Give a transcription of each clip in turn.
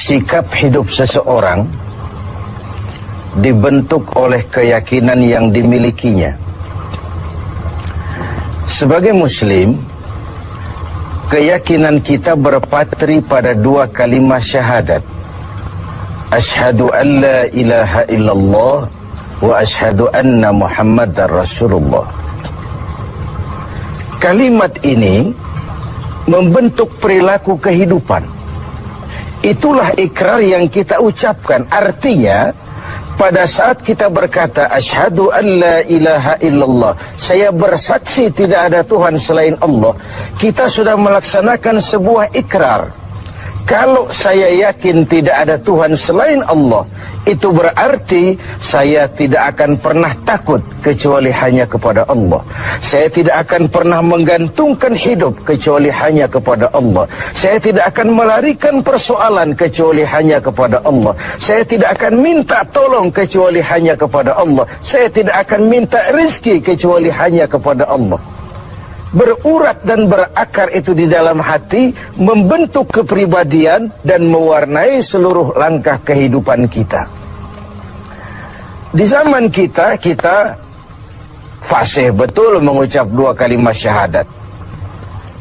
sikap hidup seseorang dibentuk oleh keyakinan yang dimilikinya. Sebagai muslim, keyakinan kita berpatri pada dua kalimat syahadat. Asyhadu an la ilaha illallah wa asyhadu anna Muhammadar Rasulullah. Kalimat ini membentuk perilaku kehidupan. Itulah ikrar yang kita ucapkan. Artinya, pada saat kita berkata asyhadu an la ilaha illallah, saya bersaksi tidak ada Tuhan selain Allah, kita sudah melaksanakan sebuah ikrar. Kalau saya yakin tidak ada Tuhan selain Allah, itu berarti saya tidak akan pernah takut kecuali hanya kepada Allah. Saya tidak akan pernah menggantungkan hidup kecuali hanya kepada Allah. Saya tidak akan melarikan persoalan kecuali hanya kepada Allah. Saya tidak akan minta tolong kecuali hanya kepada Allah. Saya tidak akan minta rezeki kecuali hanya kepada Allah. Berurat dan berakar itu di dalam hati, membentuk kepribadian dan mewarnai seluruh langkah kehidupan kita. Di zaman kita fasih betul mengucap dua kalimat syahadat.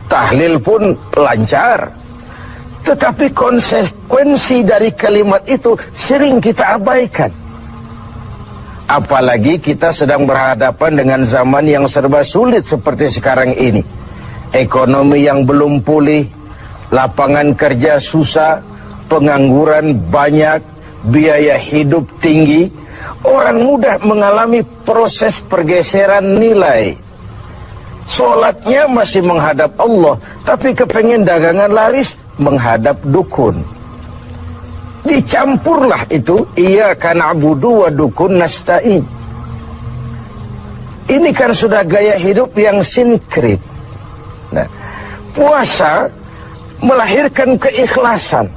Tahlil pun lancar. Tetapi konsekuensi dari kalimat itu sering kita abaikan. Apalagi kita sedang berhadapan dengan zaman yang serba sulit seperti sekarang ini. Ekonomi yang belum pulih, lapangan kerja susah, pengangguran banyak, biaya hidup tinggi. Orang mudah mengalami proses pergeseran nilai. Sholatnya masih menghadap Allah, tapi kepengen dagangan laris menghadap dukun. Dicampurlah itu, iyyaka na'budu wa dukun nasta'in. Ini kan sudah gaya hidup yang sinkrit. Nah, puasa melahirkan keikhlasan.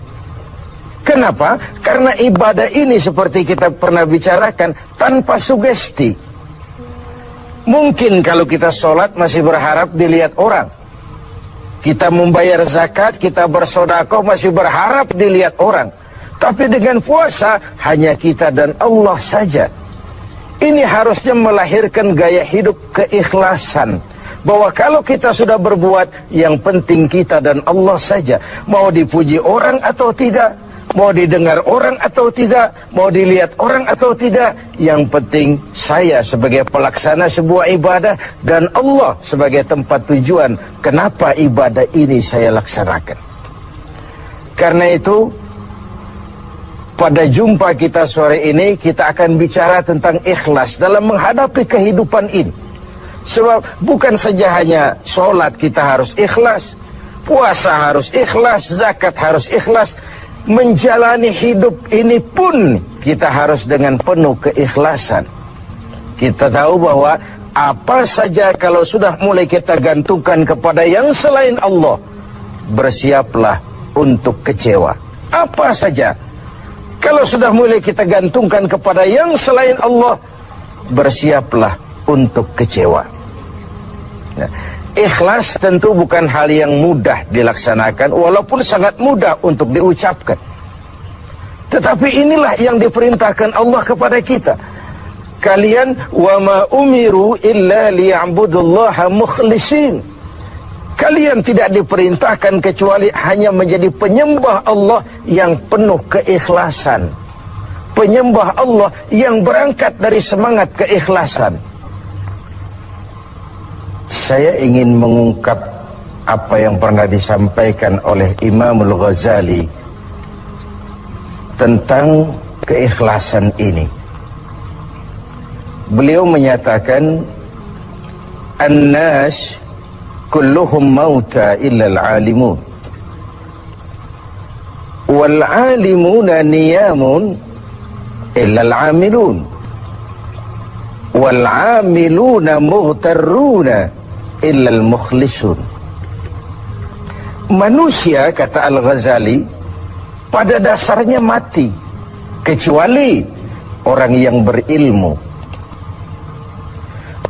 Kenapa? Karena ibadah ini seperti kita pernah bicarakan tanpa sugesti. Mungkin kalau kita sholat masih berharap dilihat orang. Kita membayar zakat, kita bersedekah masih berharap dilihat orang. Tapi dengan puasa hanya kita dan Allah saja. Ini harusnya melahirkan gaya hidup keikhlasan. Bahwa kalau kita sudah berbuat, yang penting kita dan Allah saja. Mau dipuji orang atau tidak, mau didengar orang atau tidak, mau dilihat orang atau tidak, yang penting saya sebagai pelaksana sebuah ibadah dan Allah sebagai tempat tujuan kenapa ibadah ini saya laksanakan. Karena itu, pada jumpa kita sore ini, kita akan bicara tentang ikhlas dalam menghadapi kehidupan ini. Sebab bukan saja hanya sholat kita harus ikhlas, puasa harus ikhlas, zakat harus ikhlas. Menjalani hidup ini pun kita harus dengan penuh keikhlasan. Kita tahu bahwa apa saja kalau sudah mulai kita gantungkan kepada yang selain Allah, bersiaplah untuk kecewa. Apa saja kalau sudah mulai kita gantungkan kepada yang selain Allah, bersiaplah untuk kecewa. Nah, ikhlas tentu bukan hal yang mudah dilaksanakan, walaupun sangat mudah untuk diucapkan. Tetapi inilah yang diperintahkan Allah kepada kita. Kalian wa ma umiru illa liya'budullaha mukhlisin. Kalian tidak diperintahkan kecuali hanya menjadi penyembah Allah yang penuh keikhlasan. Penyembah Allah yang berangkat dari semangat keikhlasan. Saya ingin mengungkap apa yang pernah disampaikan oleh Imam Al-Ghazali tentang keikhlasan ini. Beliau menyatakan, An-nas kulluhum mauta illa al-alimun, wal-alimuna niyamun illa al-amilun, wal-amiluna mughtarruna illa al-mukhlisun. Manusia, kata Al-Ghazali, pada dasarnya mati, kecuali orang yang berilmu.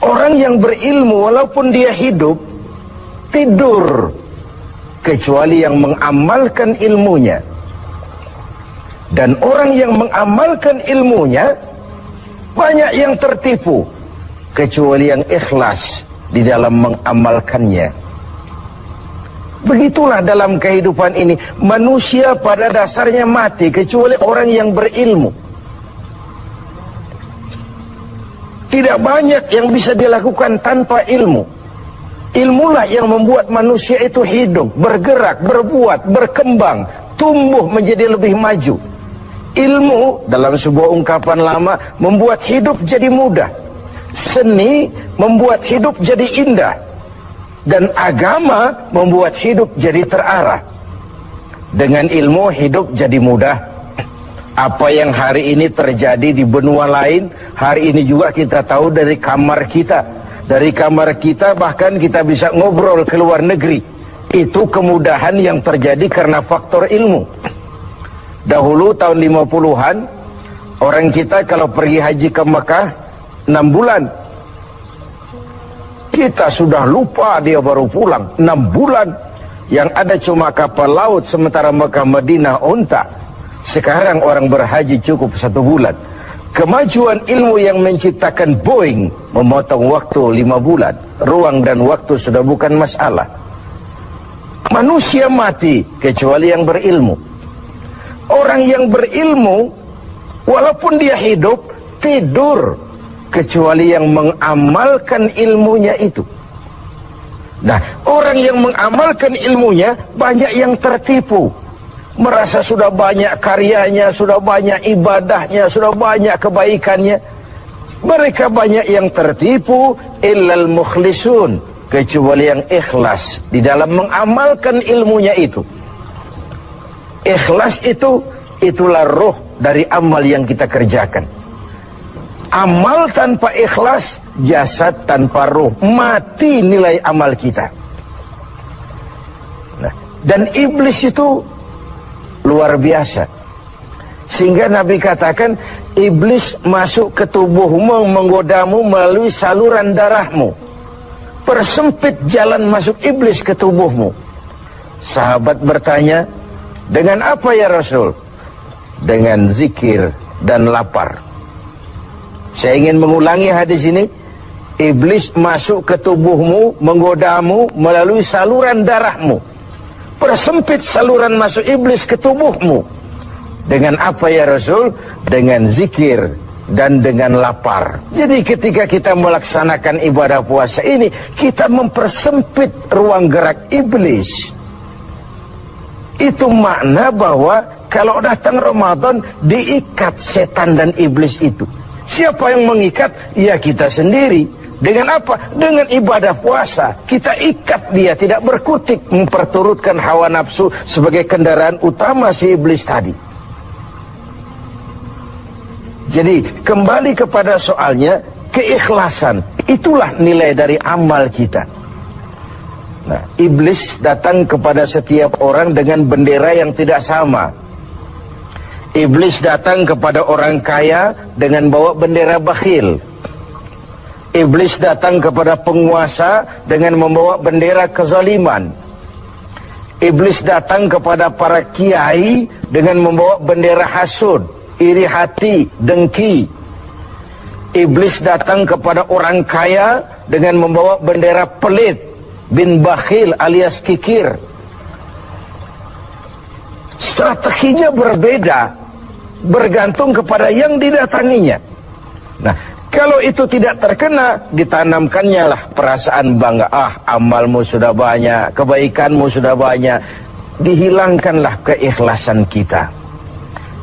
Orang yang berilmu walaupun dia hidup, tidur, kecuali yang mengamalkan ilmunya. Dan orang yang mengamalkan ilmunya, banyak yang tertipu, kecuali yang ikhlas di dalam mengamalkannya. Begitulah dalam kehidupan ini, manusia pada dasarnya mati, kecuali orang yang berilmu. Tidak banyak yang bisa dilakukan tanpa ilmu. Ilmulah yang membuat manusia itu hidup, bergerak, berbuat, berkembang, tumbuh menjadi lebih maju. Ilmu dalam sebuah ungkapan lama membuat hidup jadi mudah. Seni membuat hidup jadi indah. Dan agama membuat hidup jadi terarah. Dengan ilmu hidup jadi mudah. Apa yang hari ini terjadi di benua lain, hari ini juga kita tahu dari kamar kita. Dari kamar kita bahkan kita bisa ngobrol ke luar negeri. Itu kemudahan yang terjadi karena faktor ilmu. Dahulu tahun 50-an, orang kita kalau pergi haji ke Mekah 6 bulan. Kita sudah lupa dia baru pulang 6 bulan. Yang ada cuma kapal laut, sementara Mekah Madinah unta. Sekarang orang berhaji cukup 1 bulan. Kemajuan ilmu yang menciptakan Boeing memotong waktu 5 bulan. Ruang dan waktu sudah bukan masalah. Manusia mati kecuali yang berilmu. Orang yang berilmu, walaupun dia hidup, tidur, kecuali yang mengamalkan ilmunya itu. Nah, orang yang mengamalkan ilmunya banyak yang tertipu. Merasa sudah banyak karyanya, sudah banyak ibadahnya, sudah banyak kebaikannya. Mereka banyak yang tertipu, illal mukhlisun, kecuali yang ikhlas di dalam mengamalkan ilmunya itu. Ikhlas itu, itulah roh dari amal yang kita kerjakan. Amal tanpa ikhlas, jasad tanpa roh, mati nilai amal kita. Nah, dan iblis itu luar biasa. Sehingga Nabi katakan, iblis masuk ke tubuhmu, menggodamu melalui saluran darahmu. Persempit jalan masuk iblis ke tubuhmu. Sahabat bertanya, dengan apa ya Rasul? Dengan zikir dan lapar. Saya ingin mengulangi hadis ini. Iblis masuk ke tubuhmu, menggodamu melalui saluran darahmu. Persempit saluran masuk iblis ke tubuhmu. Dengan apa ya Rasul? Dengan zikir dan dengan lapar. Jadi ketika kita melaksanakan ibadah puasa ini, kita mempersempit ruang gerak iblis. Itu makna bahwa kalau datang Ramadan, diikat setan dan iblis itu. Siapa yang mengikat? Ya kita sendiri. Dengan apa? Dengan ibadah puasa. Kita ikat dia, tidak berkutik, memperturutkan hawa nafsu sebagai kendaraan utama si iblis tadi. Jadi kembali kepada soalnya, keikhlasan. Itulah nilai dari amal kita. Nah, iblis datang kepada setiap orang dengan bendera yang tidak sama. Iblis datang kepada orang kaya dengan bawa bendera bakhil. Iblis datang kepada penguasa dengan membawa bendera kezaliman. Iblis datang kepada para kiai dengan membawa bendera hasud, iri hati, dengki. Iblis datang kepada orang kaya dengan membawa bendera pelit, bin bakhil alias kikir. Strateginya berbeda, bergantung kepada yang didatanginya. Nah, kalau itu tidak terkena, ditanamkannya lah perasaan bangga. Ah, amalmu sudah banyak, kebaikanmu sudah banyak. Dihilangkanlah keikhlasan kita.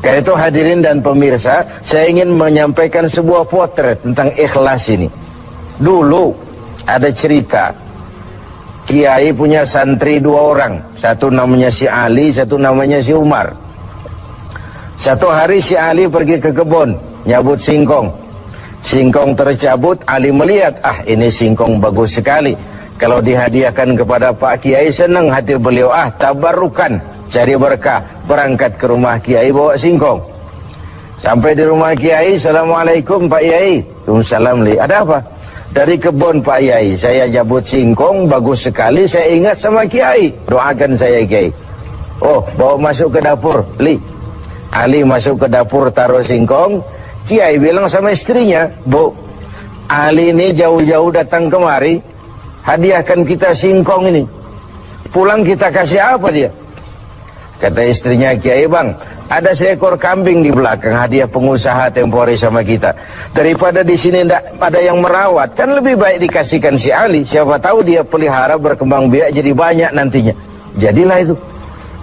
Karena itu hadirin dan pemirsa, saya ingin menyampaikan sebuah potret tentang ikhlas ini. Dulu ada cerita, kiai punya santri 2 orang. Satu namanya si Ali, satu namanya si Umar. Satu hari si Ali pergi ke kebun, nyabut singkong. Singkong tercabut, Ali melihat, ah ini singkong bagus sekali. Kalau dihadiahkan kepada Pak Kiai, senang hati beliau, ah tabarukan, cari berkah. Berangkat ke rumah Kiai bawa singkong. Sampai di rumah Kiai, Assalamualaikum Pak Kiai. Waalaikumsalam. Ada apa? Dari kebun Pak Kiai, saya jabut singkong, bagus sekali, saya ingat sama Kiai. Doakan saya Kiai. Oh, bawa masuk ke dapur, Li. Ali masuk ke dapur taruh singkong. Kiai bilang sama istrinya, Bu, Ali ini jauh-jauh datang kemari, hadiahkan kita singkong ini. Pulang kita kasih apa dia? Kata istrinya, Kiai, Bang, ada seekor kambing di belakang, hadiah pengusaha temporary sama kita. Daripada di sini tidak ada yang merawat, kan lebih baik dikasihkan si Ali. Siapa tahu dia pelihara berkembang biak jadi banyak nantinya. Jadilah itu.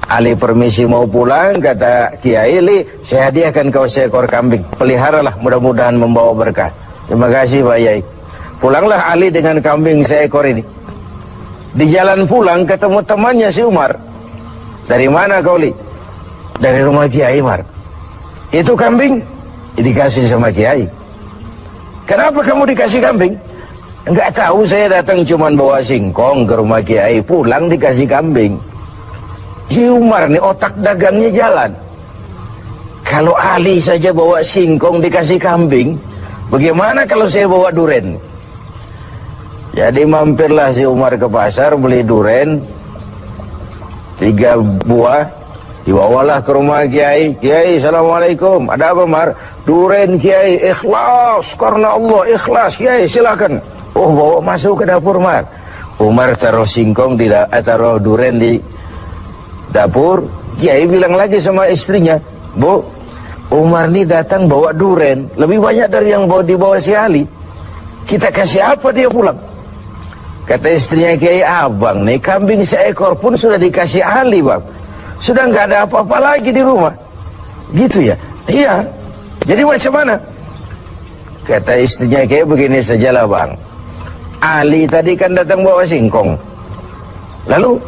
Ali permisi mau pulang, kata Kiai, Li, saya hadiahkan kau seekor kambing. Peliharalah, mudah-mudahan membawa berkah. Terima kasih Pak Yai. Pulanglah Ali dengan kambing seekor ini. Di jalan pulang ketemu temannya si Umar. Dari mana kau, Li? Dari rumah Kiai Umar. Itu kambing dikasih sama Kiai. Kenapa kamu dikasih kambing? Enggak tahu, saya datang cuman bawa singkong ke rumah Kiai, pulang dikasih kambing. Si Umar nih otak dagangnya jalan. Kalau Ali saja bawa singkong dikasih kambing, bagaimana kalau saya bawa duren? Jadi mampirlah si Umar ke pasar beli duren 3 buah, dibawalah ke rumah Kiai. Kiai, Assalamualaikum. Ada apa, Mar? Duren Kiai, ikhlas karena Allah, ikhlas Kiai, silakan. Oh, bawa masuk ke dapur, Mar. Umar taruh singkong taruh duren di dapur. Kiai bilang lagi sama istrinya, Bu, Umar ini datang bawa duren lebih banyak dari yang dibawa si Ali. Kita kasih apa dia pulang? Kata istrinya Kiai, Abang nih kambing seekor pun sudah dikasih Ali, Bang. Sudah nggak ada apa-apa lagi di rumah. Gitu ya? Iya. Jadi macam mana? Kata istrinya Kiai, begini sajalah, Bang. Ali tadi kan datang bawa singkong. Lalu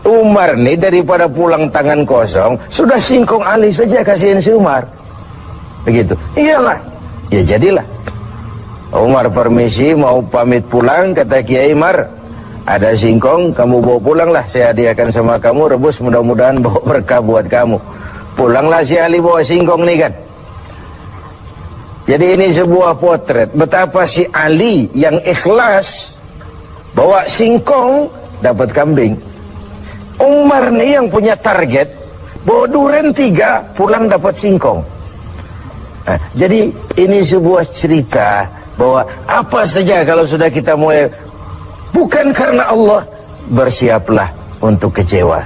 Umar nih daripada pulang tangan kosong, sudah singkong Ali saja kasihin si Umar. Begitu. Iyalah. Ya jadilah. Umar permisi mau pamit pulang, kata Kiai, Mar, ada singkong, kamu bawa pulanglah, saya hadiahkan sama kamu, rebus, mudah-mudahan bawa berkah buat kamu. Pulanglah si Ali bawa singkong nih kan. Jadi ini sebuah potret betapa si Ali yang ikhlas bawa singkong dapat kambing. Umar nih yang punya target bawa duren 3 pulang dapat singkong. Nah, jadi ini sebuah cerita bahwa apa saja kalau sudah kita mulai bukan karena Allah, bersiaplah untuk kecewa.